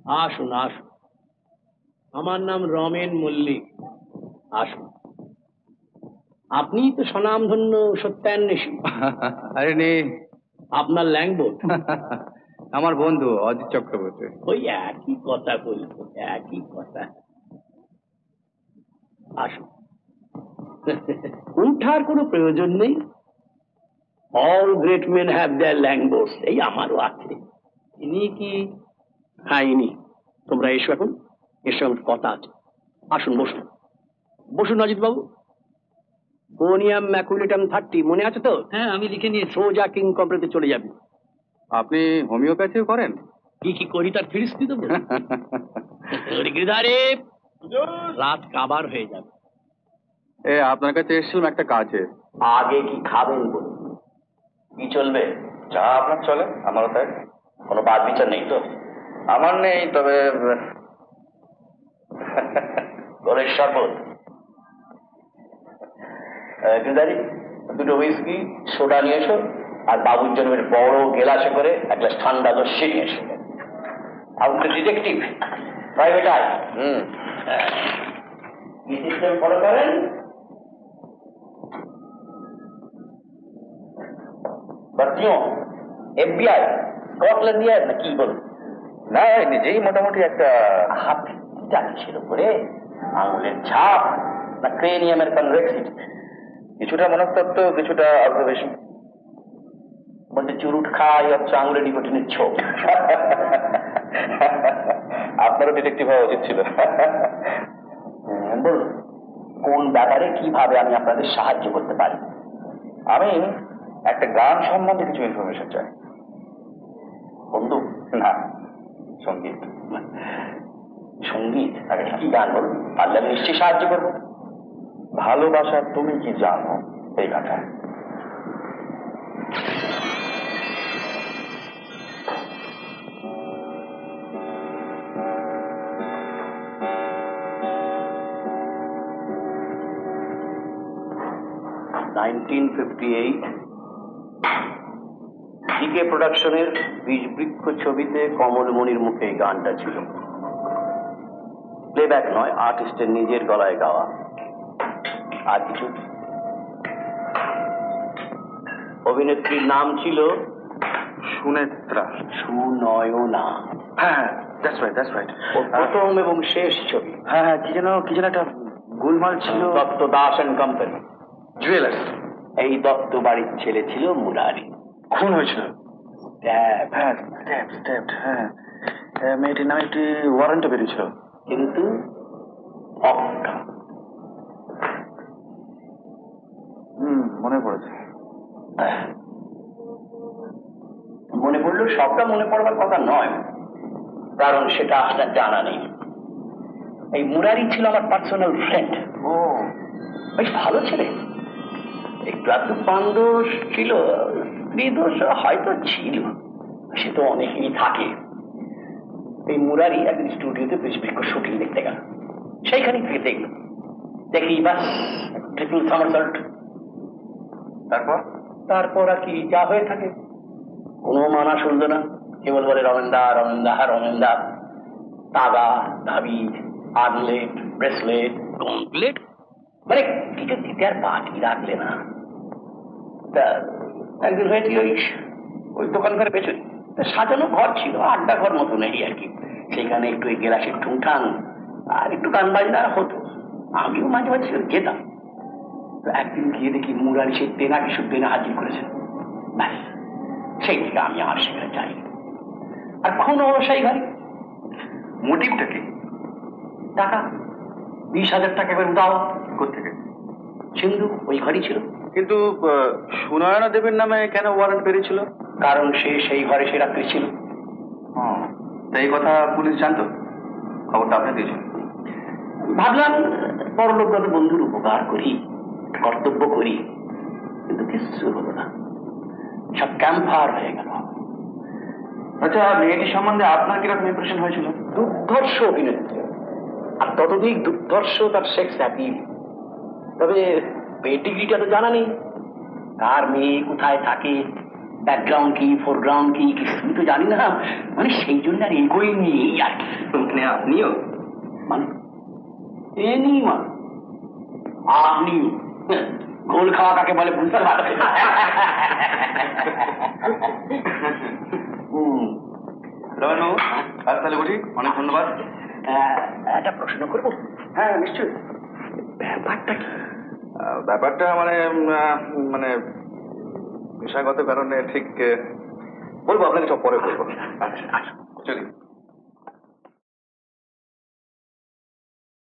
আসুন আসুন, আমার নাম রমেন মল্লিক। আসুন, আপনি তো স্বনামধন্য সত্যান্বেষী। আরে নে, আপনার ল্যাংবোট। আমার বন্ধু অজিত চক্রবর্তী। ওই একই কথা বলবো, একই কথা। আসুন, উঠার কোনো প্রয়োজন নেই। All great men have their longboats, এই আমারও আছে। ইনি কি? হ্যাঁ ইনি। তোমরা এসো এখন, এর সঙ্গে আমার কথা আছে। আসুন বসুন, বসুন অজিত বাবু। কোনিয়াম ম্যাকুলেটাম 30 মনে আছে তো? হ্যাঁ, আমি লিখে নিয়েছি। সোজা কিং কমপ্লেতে চলে যাবে। আপনি হোমিওপ্যাথিও করেন? কি কি করি তার ফিরিস্তি দেবো? গিরিধারে রাত কাবার হয়ে যাবে। এ আপনার কাছে এসেছিলাম একটা কাজে। আগে কি খাবেন বলুন? কি চলবে? যা আপনার চলে, আমারও তাই। কোনো বাদ বিচার নেই তো? আমার নেই, তবে গলের শরবত, গিরিধারি দুটো হুইস্কি সোডা নিয়ে এসো, আর বাবুর জন্য একটা বড় গেলাসে করে এক গ্লাস ঠান্ডা লস্যি নিয়ে এসো। আপনি ডিটেকটিভ, প্রাইভেট আই। কি সিস্টেম ফলো করেন? বাতিও এফবিআই, স্কটল্যান্ড ইয়ার্ড না কি বলুন? না, নিজেই মোটামুটি একটা হাত ছিল করে আঙুলের ছাপ না ক্রেনিয়ামের কনভেক্সিটি? কিছুটা মনস্তত্ত্ব, কিছুটা অবজারভেশন। বলতে চুরুট খাই হচ্ছে আঙুলের নিকোটিনের ছোপ। আপনারও ডিটেকটিভ হওয়া উচিত ছিল। বলুন, কোন ব্যাপারে কিভাবে আমি আপনাদের সাহায্য করতে পারি? আমি একটা গান সম্বন্ধে কিছু ইনফরমেশন চাই। বন্ধু? না, সঙ্গীত। সঙ্গীত? কি গান বলুন, পারলে আমি নিশ্চয়ই সাহায্য করবো। ভালোবাসা তুমি কি জানো, এই গানটা। ডিকে প্রোডাকশনের বীজবৃক্ষ ছবিতে কমলমণির মুখে এই গানটা ছিল। প্লেব্যাক নয়, আর্টিস্টের নিজের গলায় গাওয়া। আর কিছু? অভিনেত্রীর নাম ছিল সুনেত্রা। সুনয়না। হ্যাঁ, দ্যাটস রাইট, দ্যাটস রাইট। ওর প্রথম এবং শেষ ছবি। হ্যাঁ, কি যেন একটা গোলমাল ছিল। Dutta Das and company jewellers. এই দত্ত বাড়ির ছেলে ছিল মুরারি। খুন হয়েছিল। হ্যাঁ, হ্যাঁ, মেয়েটির নামে একটি ওয়ারেন্টও বেরিয়েছিল। কিন্তু মনে পড়েছে। মনে পড়লো, সবটা মনে পড়বার কথা নয়, কারণ সেটা আপনার জানা নেই। এই মুরারি ছিল আমার পার্সোনাল ফ্রেন্ড। ও, বেশ ভালো ছেলে। একটু একটু পান্দোষ ছিল, স্ত্রী দোষ হয়তো ছিল, সে তো অনেকেই থাকে। এই মুরারি একদিন স্টুডিওতে বৃষ্টিবৃক্ষ শুটিং দেখতে গেল। সেইখানেই থেকে দেখলো, দেখি বাস ট্রিপল সামারসল্ট। তারপর আর কি যা হয়ে থাকে, কোনো মানা শুনলো না, কেবল বলে রমেনদা রমেনদা রমেনদা। তাগা, তাবিজ, আর্মলেট, ব্রেসলেট, গন্টলেট, মানে কিছু দিতে আর বাকি রাখলে না। তা একদিন হয়েছিল ওই দোকানঘরের পেছনে সাজানো ঘর ছিল, আড্ডা ঘর মতো নেই আর কি। সেখানে একটু এই গেলাসের ঠুংঠাং আর একটু গান বাজনা হতো, আমিও মাঝে মাঝে যেতাম। তো একদিন গিয়ে দেখি মুরারি সেই তেনা কিছু তেনা হাজির করেছেন। ব্যাস, সেই থেকে আমি আর সেখানে যাই। আর খুন হলো সেই ঘরে। মোটিভটা কি? টাকা 20,000 টাকা এবার দাও। কোথেকে? সিন্ধু ওই ঘরই ছিল। কিন্তু সুনয়না দেবীর নামে কেন ওয়ারেন্ট বেরিয়েছিল? কারণ সে সেই ঘরে সে রাত্রি ছিল। এই কথা পুলিশ জানতো? খবরটা আপনি দিয়েছেন? ভাবলাম বড়লোকগত বন্ধুর উপকার করি, কর্তব্য করি, কিন্তু কিছু হলো না, সব ক্যাম্পার হয়ে গেল। আচ্ছা, মেয়েটি সম্বন্ধে আপনার কিরকম ইমপ্রেশন হয়েছিল? দুর্ধর্ষ অভিনেত্রী, আর ততোধিক দুর্ধর্ষ তার সেক্স অ্যাপিল। তবে পেটিগ্রিটা তো জানা নেই, কার মেয়ে কোথায় থাকে, ব্যাকগ্রাউন্ড কি, ফোরগ্রাউন্ড কি, কিছুই তো জানি না, মানে সেই জন্য আর এগোই নিয়ে আর কি। মানে আপনিও? মানে এনি মানে আপনি গোল খাওয়া কাকে বলে বুঝতে পারছেন? রমেনবাবু, আজ তাহলে বলি, অনেক ধন্যবাদ। একটা প্রশ্ন করবো? হ্যাঁ নিশ্চয়ই। ব্যাপারটা কি? ব্যাপারটা মানে মানে পেশাগত কারণে ঠিক বলবো, আপনাকে সব পরে বলবো। আচ্ছা আচ্ছা চলি।